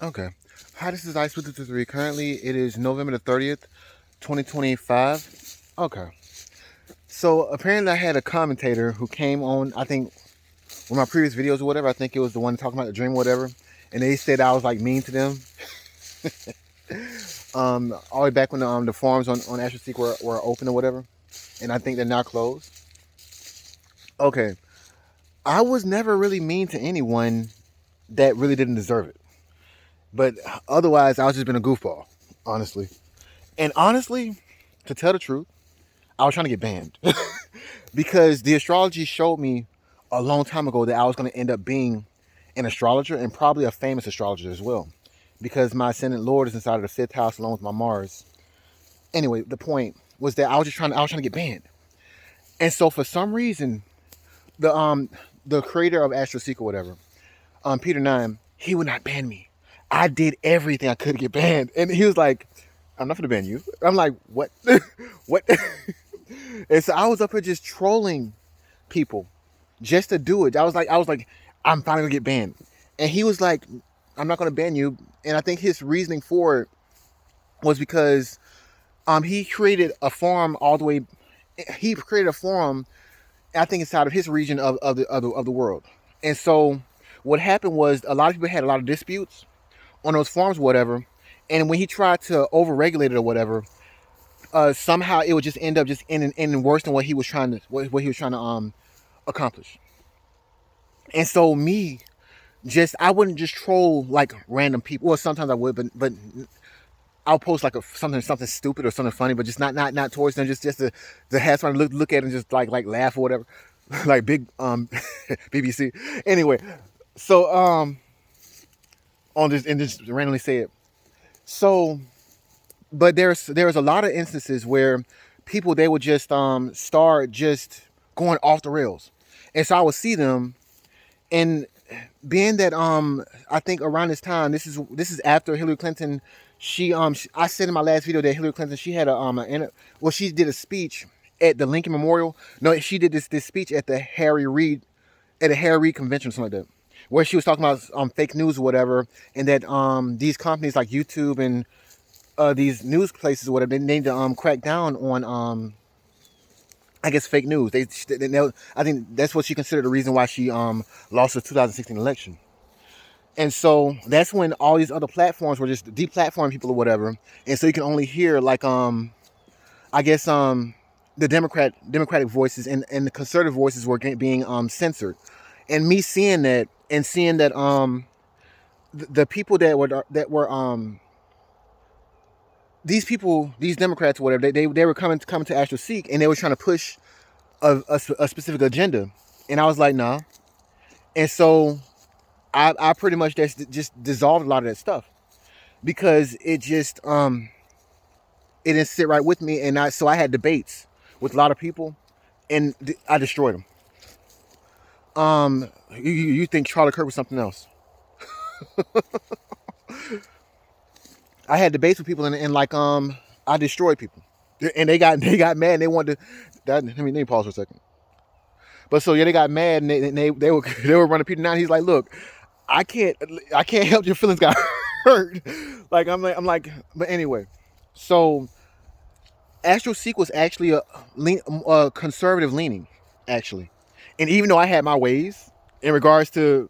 Okay. Hi, this is Ice with the three. Currently, it is November the 30th, 2025. Okay. So apparently, I had a commentator who came on, I think, one of my previous videos or whatever. I think it was the one talking about the dream or whatever. And they said I was like mean to them. All the way back when the forums on AstroSeek were open or whatever. And I think they're now closed. Okay. I was never really mean to anyone that really didn't deserve it. But otherwise, I was just been a goofball, honestly. And honestly, to tell the truth, I was trying to get banned because the astrology showed me a long time ago that I was going to end up being an astrologer and probably a famous astrologer as well, because my ascendant Lord is inside of the fifth house along with my Mars. Anyway, the point was that I was trying to get banned, and so for some reason, the creator of Astroseek or whatever, Peter Nine, he would not ban me. I did everything I could to get banned, and he was like, "I'm not gonna ban you." I'm like, "What? What?" And so I was up here just trolling people just to do it. I was like, I'm finally gonna get banned. And he was like, I'm not gonna ban you. And I think his reasoning for it was because he created a forum all the way. He created a forum, I think, inside of his region of the world. And so what happened was a lot of people had a lot of disputes on those forums, or whatever. And when he tried to overregulate it or whatever, somehow it would just end up just ending worse than what he was trying to accomplish. And so me, just I wouldn't just troll like random people. Well, sometimes I would, but I'll post like something stupid or something funny, but just not towards them. Just to have someone look at it and just like laugh or whatever, like big BBC. Anyway, so on this and just randomly say it. So, but there's a lot of instances where people, they would just start just going off the rails, and so I would see them. And being that I think around this time, this is after Hillary Clinton. I said in my last video that Hillary Clinton, she had well, she did a speech at the Lincoln Memorial. No, she did this speech at the Harry Reid convention or something like that, where she was talking about fake news or whatever, and that these companies like YouTube and these news places or whatever, they need to crack down on I guess fake news. I think that's what she considered the reason why she lost the 2016 election. And so that's when all these other platforms were just deplatforming people or whatever. And so you can only hear like I guess the democratic voices and the conservative voices were being censored. And me seeing that and seeing that the people that were these people, these Democrats or whatever, they were coming to Astro Seek, and they were trying to push a specific agenda. And I was like, nah. And so I pretty much just dissolved a lot of that stuff because it just it didn't sit right with me. And I had debates with a lot of people, and I destroyed them. You think Charlie Kirk was something else? I had debates with people, and like I destroyed people, and they got mad, and they wanted to. Let me pause for a second. But so yeah, they got mad, and they were they were running Peter down. He's like, look, I can't help your feelings got hurt. Like I'm like, but anyway, so AstroSeek was actually a conservative leaning, actually, and even though I had my ways in regards to.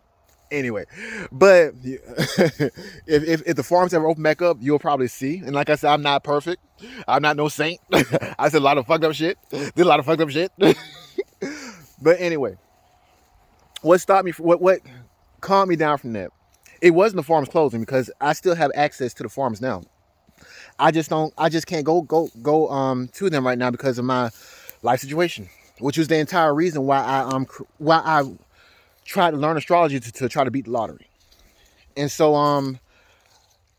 Anyway, but if the forums ever open back up, you'll probably see. And like I said, I'm not perfect. I'm not no saint. I said a lot of fucked up shit. Did a lot of fucked up shit. But anyway, what stopped me? What calmed me down from that? It wasn't the forums closing because I still have access to the forums now. I just don't. I just can't go to them right now because of my life situation, which was the entire reason why I tried to learn astrology to try to beat the lottery. And so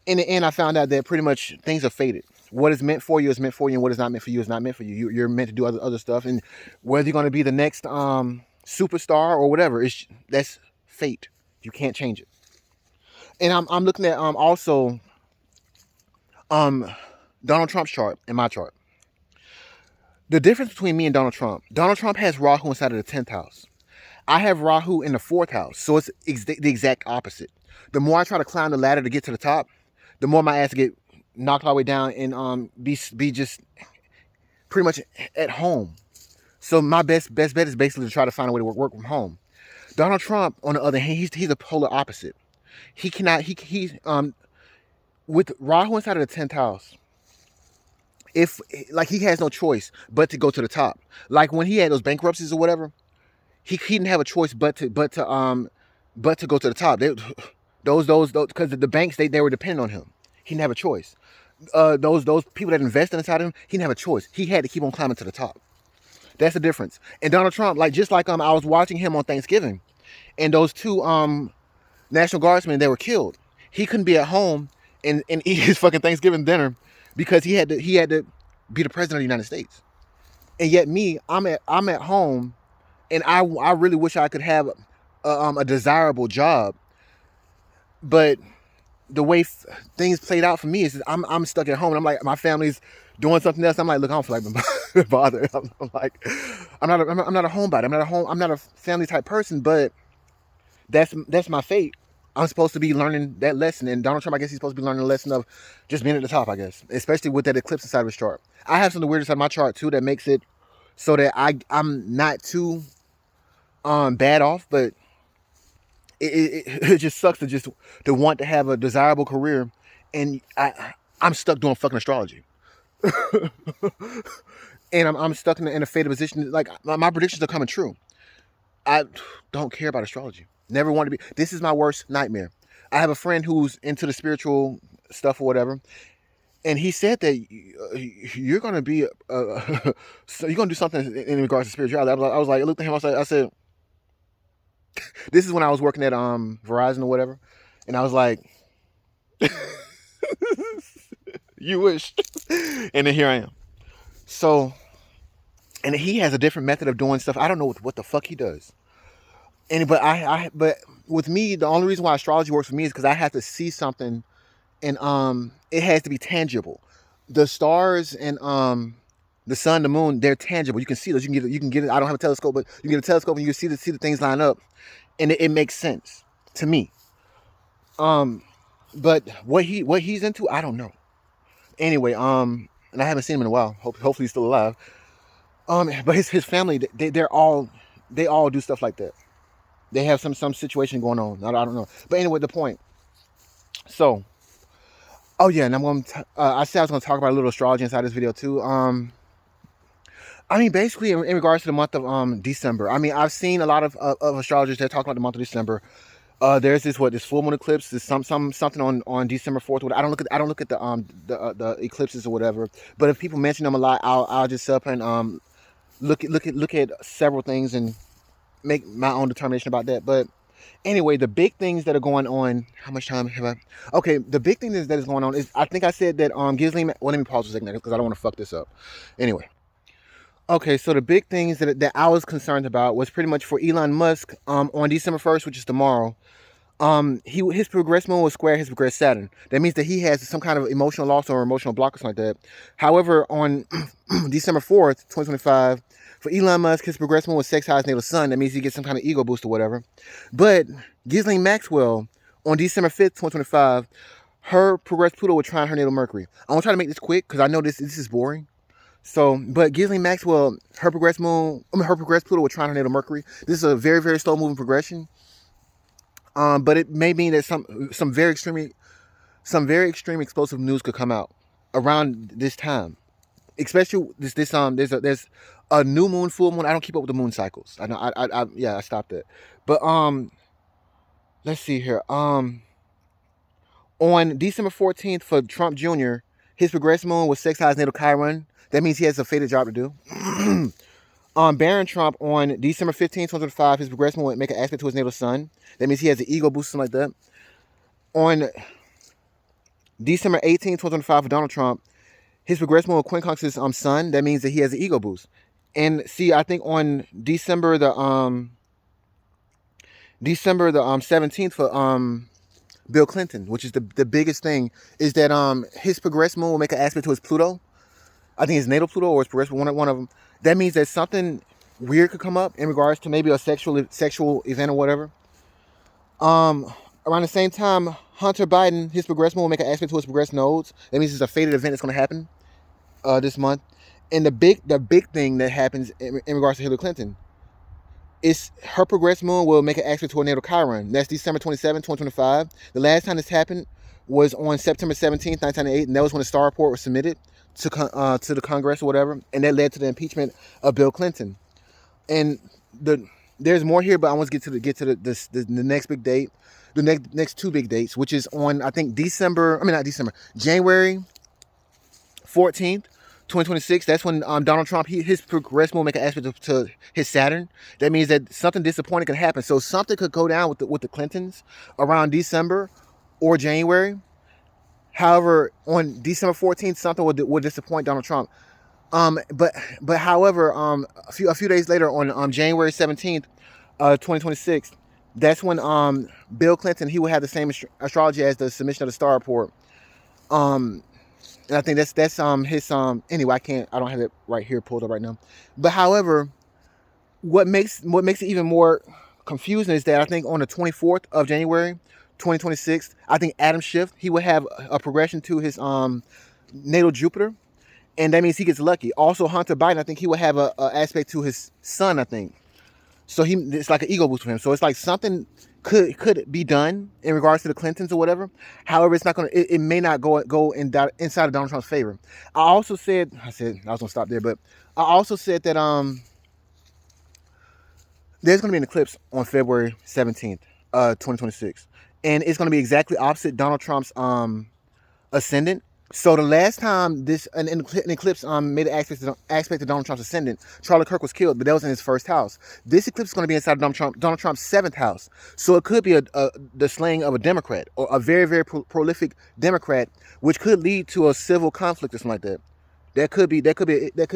in the end, I found out that pretty much things are fated. What is meant for you is meant for you, and what is not meant for you is not meant for you. You're meant to do other stuff, and whether you're going to be the next superstar or whatever, that's fate. You can't change it. And I'm looking at also Donald Trump's chart and my chart. The difference between me and Donald Trump has Rahu inside of the 10th house. I have Rahu in the 4th house, so it's the exact opposite. The more I try to climb the ladder to get to the top, the more my ass get knocked all the way down and be just pretty much at home. So my best bet is basically to try to find a way to work from home. Donald Trump, on the other hand, he's a polar opposite. He cannot with Rahu inside of the 10th house. If like he has no choice but to go to the top. Like when he had those bankruptcies or whatever, he didn't have a choice but to go to the top. Those because the banks they were dependent on him. He didn't have a choice. Those people that invested inside him, he didn't have a choice. He had to keep on climbing to the top. That's the difference. And Donald Trump, like just like I was watching him on Thanksgiving, and those two National Guardsmen, they were killed. He couldn't be at home and eat his fucking Thanksgiving dinner because he had to be the president of the United States. And yet me, I'm at home, and I really wish I could have a desirable job, but the way things played out for me is I'm stuck at home, and I'm like, my family's doing something else. I'm like, look, I don't feel like being bothered. I'm like, I'm not a homebody. I'm not a family type person, but that's my fate. I'm supposed to be learning that lesson, and Donald Trump, I guess he's supposed to be learning the lesson of just being at the top, I guess, especially with that eclipse inside of his chart. I have something weird inside my chart too that makes it so that I'm not too bad off, but it just sucks to want to have a desirable career, and I'm stuck doing fucking astrology. And I'm stuck in a fated position. Like my predictions are coming true. I don't care about astrology. Never want to be. This is my worst nightmare. I have a friend who's into the spiritual stuff or whatever, and he said that you're gonna be so you're gonna do something in regards to spirituality. I was like, I looked at him. I said, this is when I was working at Verizon or whatever, and I was like, you wish. And then here I am. So, and he has a different method of doing stuff. I don't know what the fuck he does. But with me, the only reason why astrology works for me is because I have to see something, and it has to be tangible. The stars and the sun, the moon, they're tangible. You can see those. You can get it. I don't have a telescope, but you can get a telescope and you can see the things line up, and it makes sense to me. But what he's into, I don't know. Anyway, and I haven't seen him in a while. Hopefully he's still alive. But his family, they all do stuff like that. They have some situation going on. I don't know. But anyway, the point. So, oh yeah, and I'm going to, I said I was going to talk about a little astrology inside this video too. I mean, basically in regards to the month of December. I mean, I've seen a lot of astrologers that talk about the month of December. There's this full moon eclipse. There's something on December 4th. I don't look at the eclipses or whatever. But if people mention them a lot, I'll just sit up and look at several things and make my own determination about that. But anyway, the big things that are going on. How much time have I? Okay, the big thing that is going on is, I think I said that Ghislaine. Well, let me pause for a second because I don't want to fuck this up. Anyway. Okay, so the big things that I was concerned about was pretty much for Elon Musk on December 1st, which is tomorrow. His progress moon will square his progress Saturn. That means that he has some kind of emotional loss or emotional block or something like that. However, on December 4th, 2025, for Elon Musk, his progress moon was sextile his natal sun. That means he gets some kind of ego boost or whatever. But Ghislaine Maxwell, on December 5th, 2025, her progress Pluto will trine her natal Mercury. I want to try to make this quick because I know this is boring. So, but Ghislaine Maxwell, her progress Pluto will trine her natal Mercury. This is a very, very slow moving progression. But it may mean that some very extreme explosive news could come out around this time. Especially there's a new moon, full moon. I don't keep up with the moon cycles. I know I stopped it. But let's see here. On December 14th for Trump Jr., his progress moon was sextile his natal Chiron. That means he has a fated job to do. Baron Trump on December 15th, 2005, his progress moon will make an aspect to his natal sun. That means he has an ego boost, something like that. On December 18th, 2005, for Donald Trump, his progress moon will quincunx his sun. That means that he has an ego boost. And see, I think on December the 17th for Bill Clinton, which is the biggest thing, is that his progress moon will make an aspect to his Pluto. I think his natal Pluto or his progress, one of them. That means that something weird could come up in regards to maybe a sexual event or whatever. Around the same time, Hunter Biden, his progress moon will make an aspect to his progress nodes. That means it's a fated event that's going to happen this month. And the big thing that happens in regards to Hillary Clinton is her progress moon will make an aspect to her natal Chiron. That's December 27, 2025. The last time this happened was on September 17th, 1998, and that was when the Star Report was submitted to the Congress or whatever, and that led to the impeachment of Bill Clinton. And there's more here, but I want to get to the next big date, the next two big dates, which is on, I think, January 14th, 2026. That's when Donald Trump, his progress will make an aspect to his Saturn. That means that something disappointing could happen. So something could go down with the Clintons around December or January. However, on December 14th, something would disappoint Donald Trump. But however, a few days later, on January 17th, 2026, that's when Bill Clinton, he will have the same astrology as the submission of the Star Report. And I think that's his anyway, I don't have it right here pulled up right now. But however, what makes it even more confusing is that I think on the 24th of January 2026, I think Adam Schiff, he will have a progression to his natal Jupiter, and that means he gets lucky. Also, Hunter Biden, I think he will have a aspect to his sun, I think. So it's like an ego boost for him. So it's like something could be done in regards to the Clintons or whatever. However, it's not gonna. It may not go inside of Donald Trump's favor. I was gonna stop there, but I also said that there's gonna be an eclipse on February 17th, 2026, and it's gonna be exactly opposite Donald Trump's ascendant. So the last time an eclipse made an aspect to Donald Trump's ascendant, Charlie Kirk was killed, but that was in his first house. This eclipse is going to be inside of Donald Trump's seventh house. So it could be the slaying of a Democrat, or a very, very prolific Democrat, which could lead to a civil conflict or something like that. That could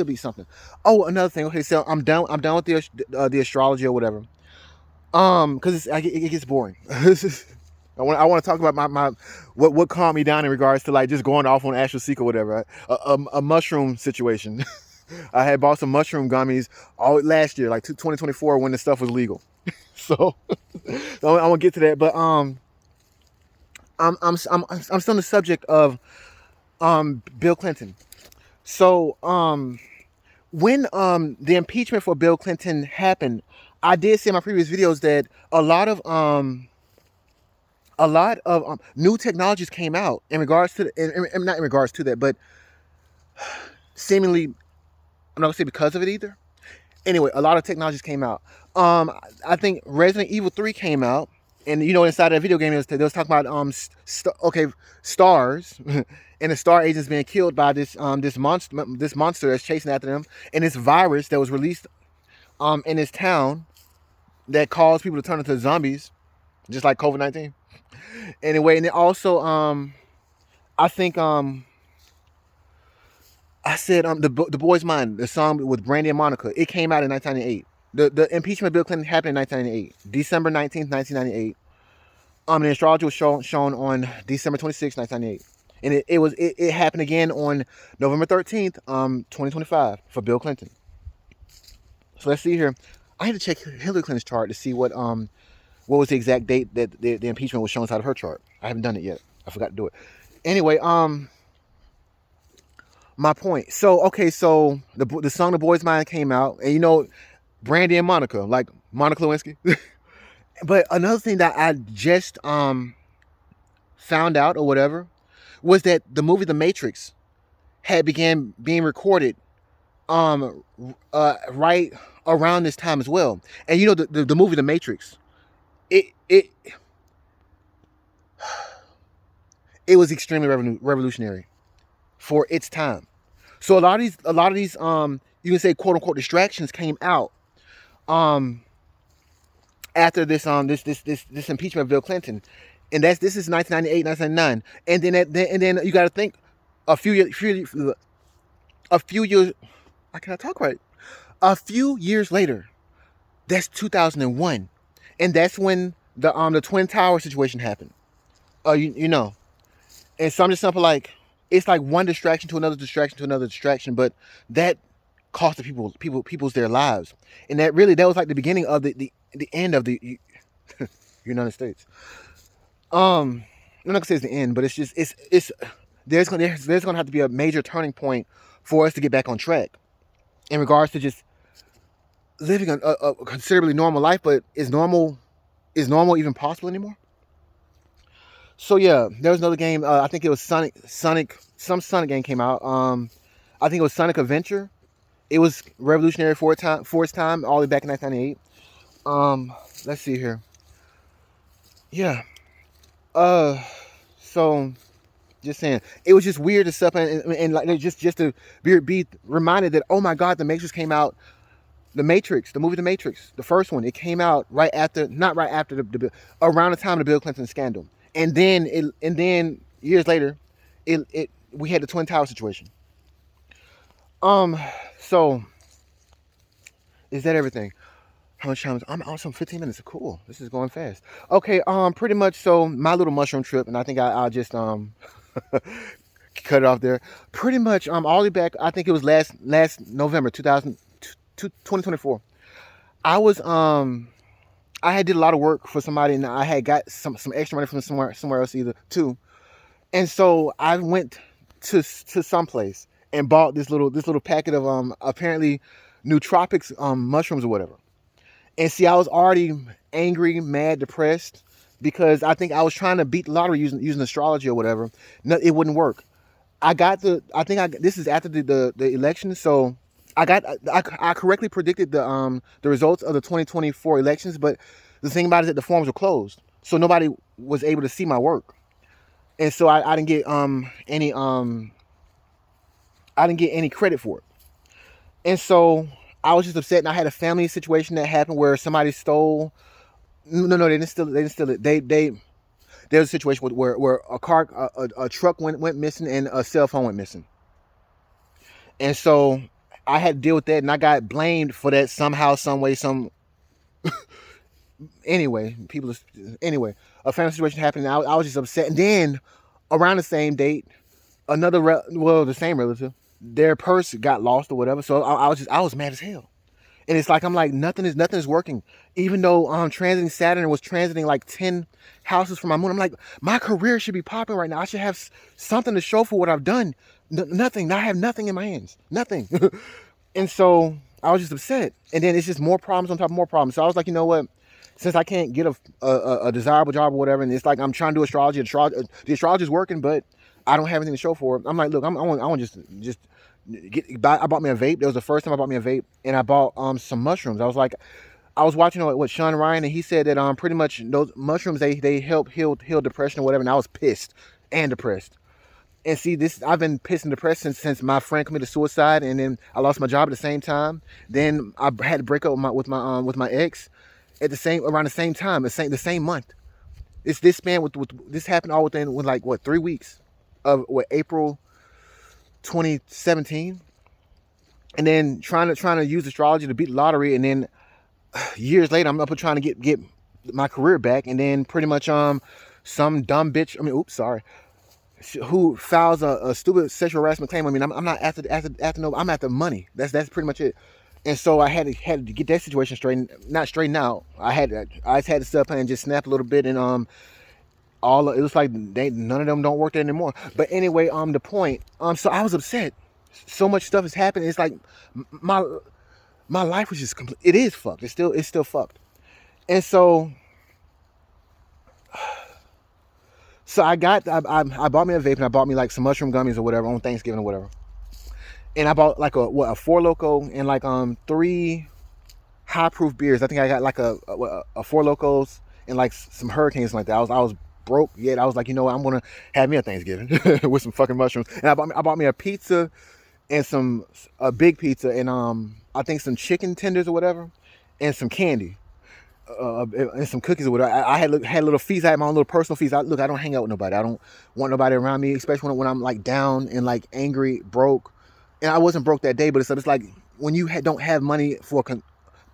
be something. Oh, another thing. Okay, so I'm done with the astrology or whatever. Because it gets boring. I want to talk about my what calmed me down in regards to like just going off on AstroSeek or whatever. A mushroom situation. I had bought some mushroom gummies all last year, like 2024, when the stuff was legal. So I want to get to that, but I'm still on the subject of Bill Clinton. So when the impeachment for Bill Clinton happened, I did say in my previous videos that a lot of new technologies came out in regards to not in regards to that, but seemingly, I'm not gonna say because of it either. Anyway, a lot of technologies came out. I think Resident Evil 3 came out, and inside that video game they was talking about stars and the star agents being killed by this monster that's chasing after them, and this virus that was released in this town that caused people to turn into zombies, just like COVID-19. Anyway, and then also I think I said the Boy's Mind, the song with Brandy and Monica, it came out in 1998. The impeachment of Bill Clinton happened in 1998, December 19th, 1998. The astrology was shown on December 26th, 1998. And it happened again on November 13th, 2025 for Bill Clinton. So let's see here. I had to check Hillary Clinton's chart to see what was the exact date that the impeachment was shown inside of her chart. I haven't done it yet. I forgot to do it. Anyway, my point. So the song "The Boy's Mind" came out, and Brandy and Monica, like Monica Lewinsky. But another thing that I just found out or whatever was that the movie The Matrix had began being recorded right around this time as well. And the movie The Matrix, it was extremely revolutionary for its time. So a lot of these you can say quote unquote distractions came out after this impeachment of Bill Clinton, and this is 1998, 1999, and then you got to think a few years. I cannot talk right. A few years later, that's 2001, and that's when the Twin Tower situation happened. And so I'm just simple like it's like one distraction to another distraction to another distraction, but that cost of people's their lives. And that was like the beginning of the end of the United States. I'm not gonna say it's the end, but it's just it's there's gonna have to be a major turning point for us to get back on track in regards to just living a considerably normal life. But is normal even possible anymore? So yeah, there was another game. I think it was some Sonic game came out. I think it was Sonic Adventure. It was revolutionary for its time, all the way back in 1998. Let's see here. Yeah. So just saying, it was just weird to stuff, and like just to be reminded that, oh my God, The Matrix came out. The movie The Matrix, the first one, it came out not right after around the time of the Bill Clinton scandal, and then years later, we had the Twin Tower situation. So is that everything? How much time? I'm also 15 minutes. Cool. This is going fast. Okay. Pretty much. So my little mushroom trip, and I think I'll just cut it off there. Pretty much. All the way back. I think it was last November 2024. I was I had did a lot of work for somebody, and I had got some extra money from somewhere else either too. And so I went to some place and bought this little packet of apparently nootropics mushrooms or whatever. And see, I was already angry, mad, depressed, because I think I was trying to beat the lottery using astrology or whatever. No, it wouldn't work. This is after the election, so I correctly predicted the results of the 2024 elections, but the thing about it is that the forms were closed, so nobody was able to see my work, and so I didn't get any credit for it, and so I was just upset. And I had a family situation that happened where somebody stole. No, they didn't steal it. They didn't steal it. There was a situation where a truck went missing and a cell phone went missing, and so I had to deal with that, and I got blamed for that somehow, some way, anyway. A family situation happened, and I was just upset. And then around the same date, the same relative, their purse got lost or whatever. So I was mad as hell. And it's like, I'm like, nothing is working. Even though transiting Saturn was transiting like 10 houses from my moon, I'm like, my career should be popping right now. I should have something to show for what I've done. Nothing. I have nothing in my hands. Nothing. And so I was just upset. And then it's just more problems on top of more problems. So I was like, you know what? Since I can't get a desirable job or whatever, and it's like I'm trying to do astrology. The astrology is working, but I don't have anything to show for it. I'm like, look, I want just I bought me a vape. That was the first time I bought me a vape, and I bought some mushrooms. I was like, I was watching what Sean Ryan, and he said that pretty much those mushrooms they help heal depression or whatever. And I was pissed and depressed. And see, I've been pissed and depressed since my friend committed suicide, and then I lost my job at the same time. Then I had to break up with my ex at around the same time, the same month. This span with this happened all within like 3 weeks of April 2017, and then trying to use astrology to beat the lottery, and then years later I'm up trying to get my career back, and then pretty much some dumb bitch. Who files a stupid sexual harassment claim. I mean, I'm not after no. I'm after money. That's pretty much it. And so I had to get that situation straightened out. I just had to step in and just snap a little bit, and it was like none of them don't work there anymore. But anyway, the point. So I was upset. So much stuff has happened. It's like my life was just complete. It is fucked. It's still fucked. And so I bought me a vape, and I bought me like some mushroom gummies or whatever on Thanksgiving or whatever. And I bought like a Four Loko and like 3 high proof beers. I think I got like a Four Lokos and like some Hurricanes like that. I was broke yet. I was like, you know what, I'm gonna have me a Thanksgiving with some fucking mushrooms. And I bought me a pizza and a big pizza, and I think some chicken tenders or whatever, and some candy. And some cookies or whatever. I had a little feast. I had my own little personal feast. I don't hang out with nobody. I don't want nobody around me, especially when I'm like down and like angry, broke. And I wasn't broke that day, but it's like when you don't have money for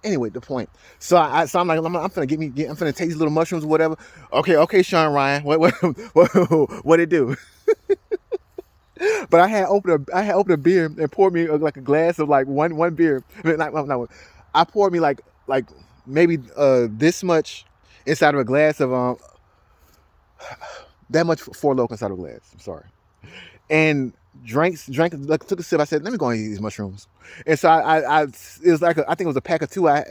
anyway, the point. So I'm like, I'm finna take these little mushrooms or whatever. Okay, Sean Ryan, what it do? But I had opened a beer and poured me like a glass of like one beer. I mean, not, I poured me like maybe this much inside of a glass of that much Four Loko inside of a glass. I'm sorry. And drank like took a sip. I said, let me go and eat these mushrooms. And so I it was like I think it was a pack of two. I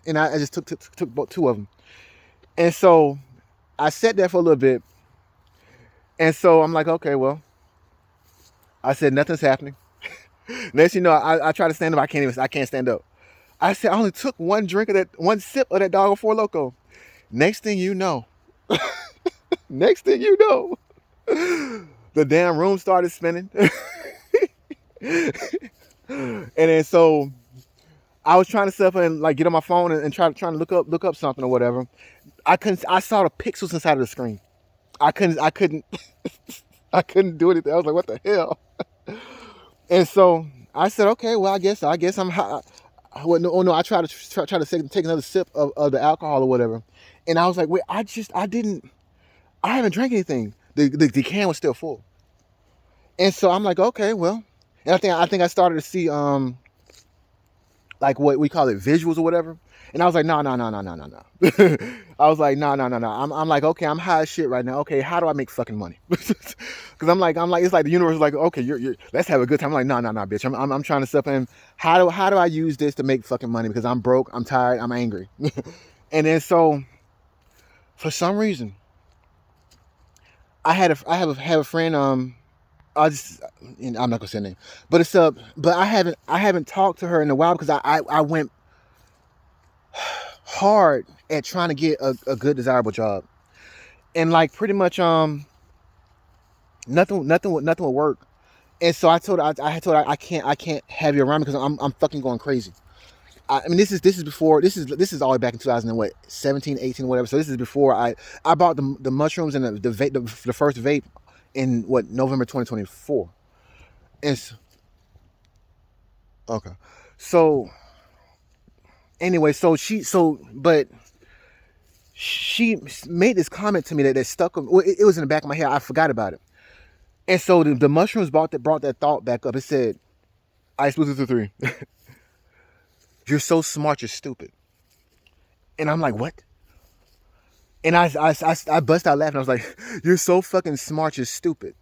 just took about two of them. And so I sat there for a little bit. And so I'm like, okay, well, I said nothing's happening. Next, you know, I try to stand up. I can't stand up. I said I only took one sip of that dog Four Loko. Next thing you know, the damn room started spinning. And then so I was trying to set up and like get on my phone and trying to look up something or whatever. I saw the pixels inside of the screen. I couldn't I couldn't do anything. I was like, what the hell? And so I said, okay, well, I guess I'm high. Well, no, I tried to take another sip of the alcohol or whatever. And I was like, wait, I haven't drank anything. The can was still full. And so I'm like, okay, well, and I think I started to see like what we call it visuals or whatever. And I was like, no. I was like, no. I'm like, okay, I'm high as shit right now. Okay, how do I make fucking money? Because I'm like, it's like the universe is like, okay, you're let's have a good time. I'm like, no, bitch. I'm trying to step in. How do I use this to make fucking money? Because I'm broke, I'm tired, I'm angry. And then so, for some reason, I have a friend. I'm not gonna say her name, but but I haven't talked to her in a while because I went hard at trying to get a good desirable job, and like pretty much nothing would work. And so I told her I can't have you around because I'm fucking going crazy. I mean this is before this is all the way back in 2017, 18, whatever. So this is before I bought the mushrooms and the first vape in November 2024. And so, okay, so anyway, but she made this comment to me that stuck. Well, it was in the back of my head. I forgot about it. And so the mushrooms brought that thought back up. It said, "Ice Blue 3, you're so smart, you're stupid." And I'm like, what? And I bust out laughing. I was like, "You're so fucking smart, you're stupid.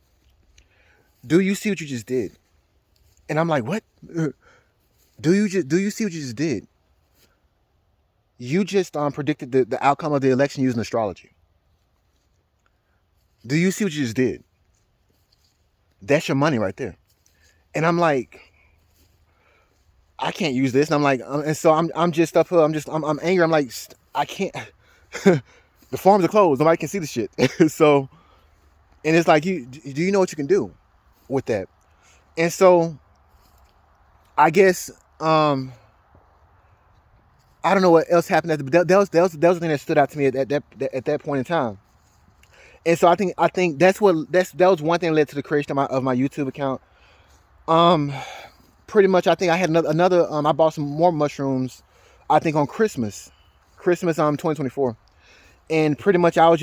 Do you see what you just did?" And I'm like, what? Do you see what you just did? You just predicted the outcome of the election using astrology. Do you see what you just did? That's your money right there. And I'm like, I can't use this. And I'm like, and so I'm just up here. I'm angry. I'm like, I can't. The farms are closed. Nobody can see the shit. So, and it's like, do you know what you can do with that? And so, I guess I don't know what else happened. That was the thing that stood out to me at that point in time. And so I think that was one thing that led to the creation of my YouTube account. Pretty much I think I had another I bought some more mushrooms, I think on Christmas 2024. And pretty much I was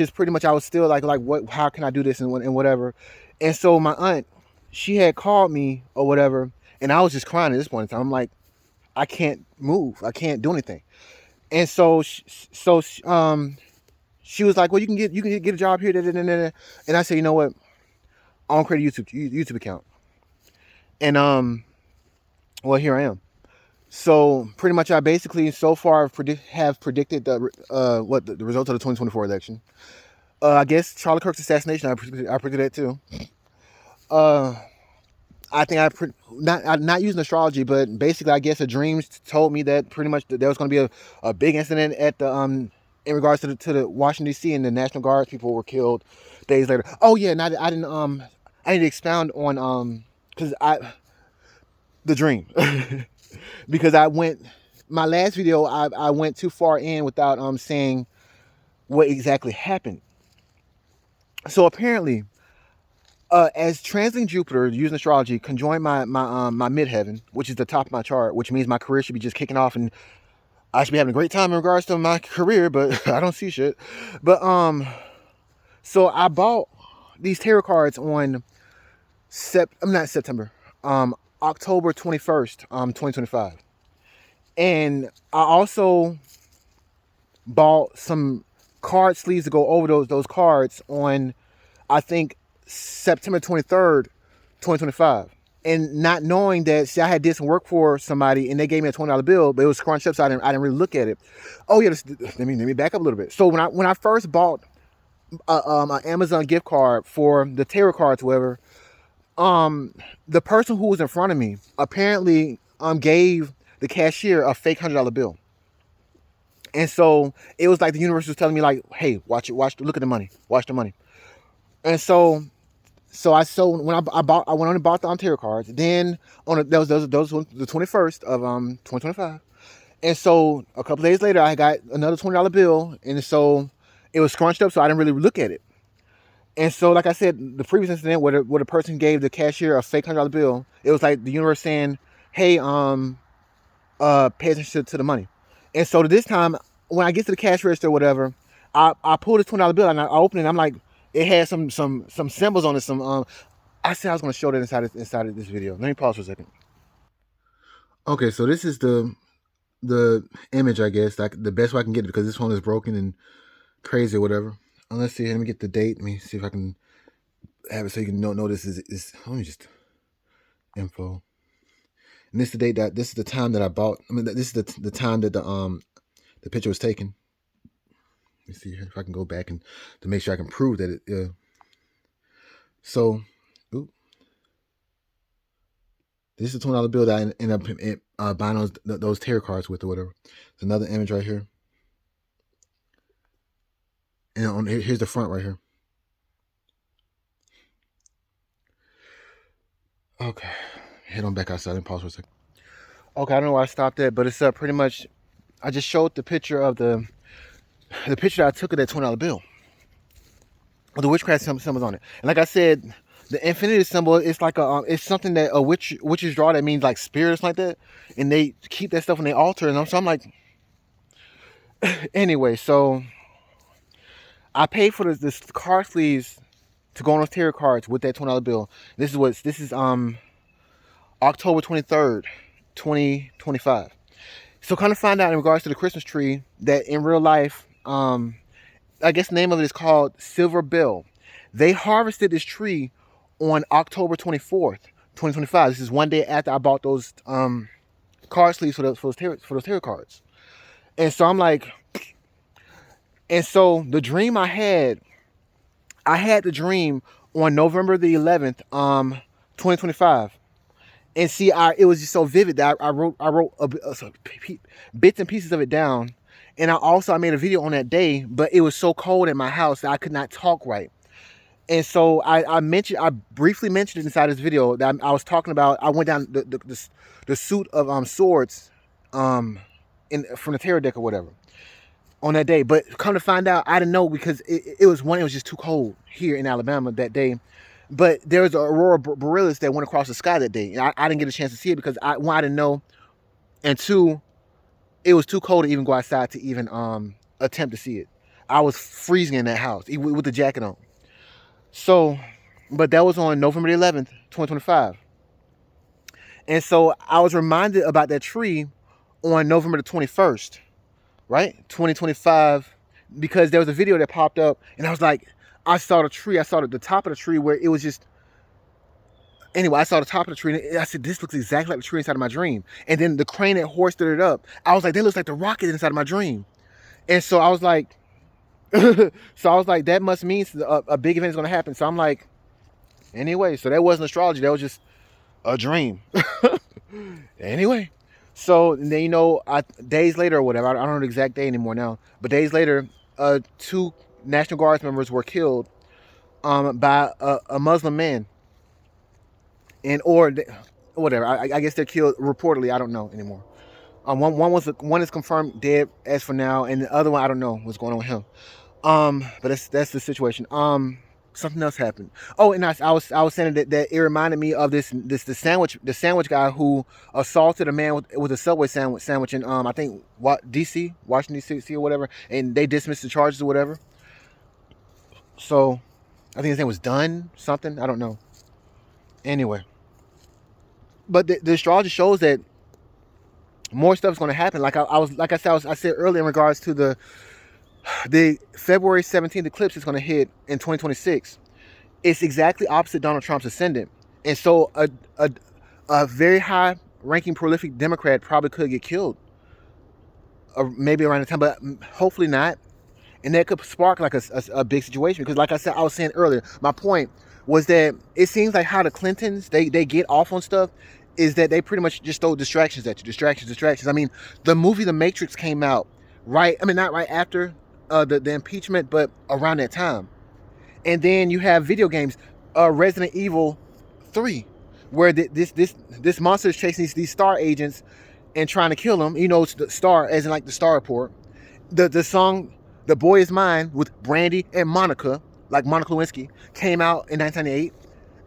still like what, how can I do this and whatever. And so my aunt, she had called me or whatever, and I was just crying at this point in time. I'm like, I can't move. I can't do anything. And so she was like, well, you can get a job here. And I said, you know what? I want to create a YouTube account. And well, here I am. So pretty much I basically so far have predicted the result of the 2024 election. I guess Charlie Kirk's assassination, I predicted that too. I think not using astrology, but basically I guess a dream told me that pretty much there was going to be a big incident at the in regards to the Washington D.C. and the National Guard people were killed days later. Oh yeah, and I didn't expound on because the dream because my last video I went too far in without saying what exactly happened. So apparently, as transiting Jupiter using astrology conjoined my midheaven, which is the top of my chart, which means my career should be just kicking off and I should be having a great time in regards to my career, but I don't see shit. But so I bought these tarot cards on I'm not September. October 21st, 2025. And I also bought some card sleeves to go over those cards on, I think, September 23rd, 2025. And not knowing that, see, I had did some work for somebody and they gave me a $20 bill, but it was scrunched up, so I didn't really look at it. Oh yeah, let me back up a little bit. So when I first bought an Amazon gift card for the tarot cards, whatever, the person who was in front of me apparently gave the cashier a fake $100 bill. And so it was like the universe was telling me, like, hey, watch it, look at the money, watch the money. And so when I went on and bought the tarot cards. Then on those the 21st of 2025. And so a couple days later, I got another $20 bill, and so it was scrunched up, so I didn't really look at it. And so, like I said, the previous incident where the person gave the cashier a fake $100 bill, it was like the universe saying, hey, pay attention to the money. And so this time, when I get to the cash register or whatever, I pull this $20 bill and I open it. And I'm like, it had some symbols on it. I said I was going to show that inside of this video. Let me pause for a second. Okay, so this is the image, I guess, like the best way I can get it, because this phone is broken and crazy or whatever. Let's see. Let me get the date. Let me see if I can have it so you can know this is. Let me just info. And this is the date that this is the time that I bought. I mean, this is the time that the picture was taken. Let me see if I can go back and to make sure I can prove that it. So, this is a $20 bill that I ended up buying those tarot cards with or whatever. There's another image right here, and here's the front right here. Okay, head on back outside and pause for a second. Okay, I don't know why I stopped at, but it's pretty much. I just showed the picture of the picture that I took of that $20 bill. The witchcraft symbols on it, and like I said, the infinity symbol is like it's something that witches draw that means like spirits like that, and they keep that stuff on the altar. And so I'm like, anyway, so I paid for this card sleeves to go on those tarot cards with that $20 bill. This is October 23rd, 2025. So kind of find out in regards to the Christmas tree that in real life, I guess the name of it is called Silver Bill. They harvested this tree on October 24th, 2025. This is one day after I bought those card sleeves for those tarot cards. And so I'm like, and so the dream I had the dream on November the 11th, 2025. And see, it was just so vivid that I wrote bits and pieces of it down. And I made a video on that day, but it was so cold in my house that I could not talk right. And so I briefly mentioned it inside this video that I was talking about. I went down the suit of swords from the tarot deck or whatever on that day. But come to find out, I didn't know because it was just too cold here in Alabama that day. But there was an aurora borealis that went across the sky that day. And I didn't get a chance to see it because one, I didn't know, and two, it was too cold to even go outside to even attempt to see it. I was freezing in that house with the jacket on. So, but that was on November the 11th, 2025. And so I was reminded about that tree on November the 21st, right? 2025, because there was a video that popped up and I was like, I saw the tree. I saw the top of the tree where it was just. Anyway, I saw the top of the tree and I said, this looks exactly like the tree inside of my dream. And then the crane that hoisted it up, I was like, that looks like the rocket inside of my dream. And so I was like, that must mean a big event is going to happen. So I'm like, anyway, so that wasn't astrology. That was just a dream. Anyway, so then, days later or whatever, I don't know the exact day anymore now, but days later, 2 National Guards members were killed by a Muslim man, or whatever. I guess they're killed reportedly. I don't know anymore. One is confirmed dead as for now, and the other one I don't know what's going on with him. But that's the situation. Something else happened. Oh, and I was saying that it reminded me of the sandwich guy who assaulted a man with a Subway sandwich in I think Washington D.C. or whatever, and they dismissed the charges or whatever. So I think his name was Dunn something. I don't know. Anyway, but the astrology shows that more stuff is going to happen. I said earlier in regards to the February 17th eclipse is going to hit in 2026. It's exactly opposite Donald Trump's ascendant, and so a very high ranking prolific Democrat probably could get killed, maybe around the time, but hopefully not. And that could spark like a big situation, because like I was saying earlier, my point was that it seems like how the Clintons they get off on stuff is that they pretty much just throw distractions at you, distractions. I mean, the movie The Matrix came out not right after the impeachment, but around that time. And then you have video games, Resident Evil 3, where this monster is chasing these star agents and trying to kill them. You know, it's the star, as in like the Star Report. The song "The Boy Is Mine" with Brandy and Monica, like Monica Lewinsky, came out in 1998,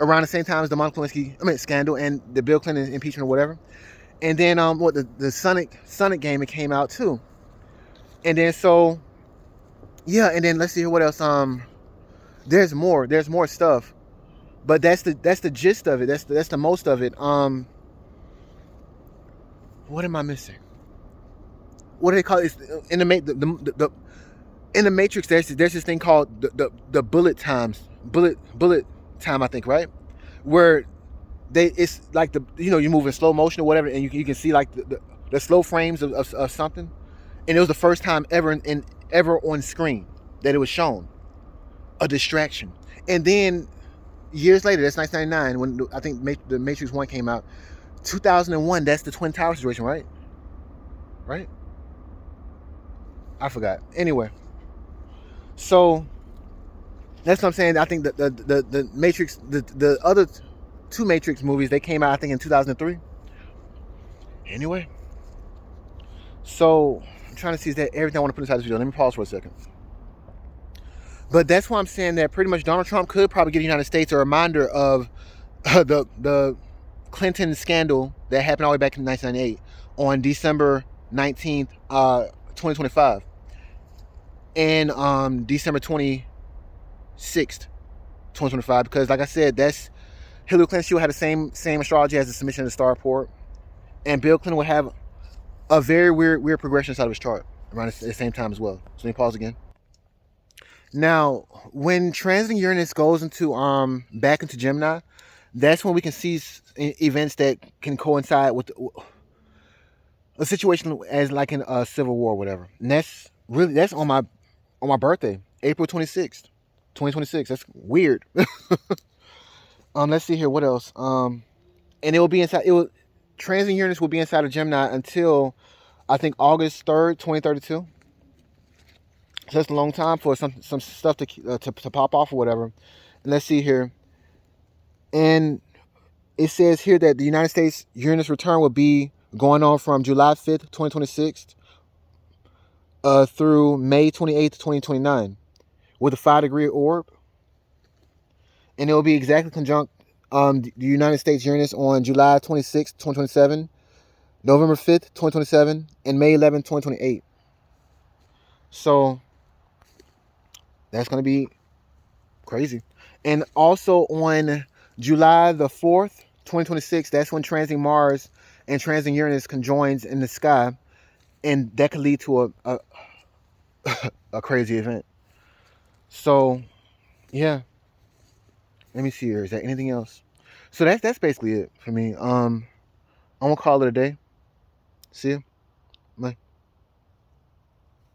around the same time as the Monica Lewinsky scandal and the Bill Clinton impeachment or whatever. And then the Sonic game, it came out too. And then and then let's see what else. There's more stuff, but that's the gist of it. That's the most of it. What am I missing? What do they call it? In in the Matrix, there's this thing called the bullet time, I think, right? Where it's like you move in slow motion or whatever, and you can see like the slow frames of something, and it was the first time ever on screen that it was shown a distraction. And then years later, that's 1999 when I think the Matrix 1 came out. 2001, that's the Twin Tower situation, right? Right? I forgot. Anyway, so that's what I'm saying. I think that the Matrix, the other two Matrix movies, they came out I think in 2003. Anyway, so I'm trying to see, is that everything I want to put inside this video? Let me pause for a second. But that's why I'm saying that pretty much Donald Trump could probably give the United States a reminder of the Clinton scandal that happened all the way back in 1998 on December 19th, 2025, and December 26th, 2025. Because like I said, that's Hillary Clinton. She will have the same astrology as the submission of the Star Report, and Bill Clinton will have a very weird progression inside of his chart around the same time as well. So let me pause again. Now, when transiting Uranus goes into back into Gemini, that's when we can see events that can coincide with a situation as like in a civil war or whatever. And that's on my birthday, April 26th, 2026. That's weird. Let's see here, what else? And it will be inside. Transiting Uranus will be inside of Gemini until I think August 3rd, 2032. So that's a long time for some stuff to pop off or whatever. And let's see here. And it says here that the United States Uranus return will be going on from July 5th, 2026 through May 28th, 2029 with a 5-degree orb. And it will be exactly conjunct the United States Uranus on July 26th, 2027, November 5th, 2027, and May 11th, 2028. So that's going to be crazy. And also on July the 4th, 2026, that's when transiting Mars and transiting Uranus conjoins in the sky. And that could lead to a crazy event. So, yeah. Let me see here. Is there anything else? So that's basically it for me. I'm going to call it a day. See you.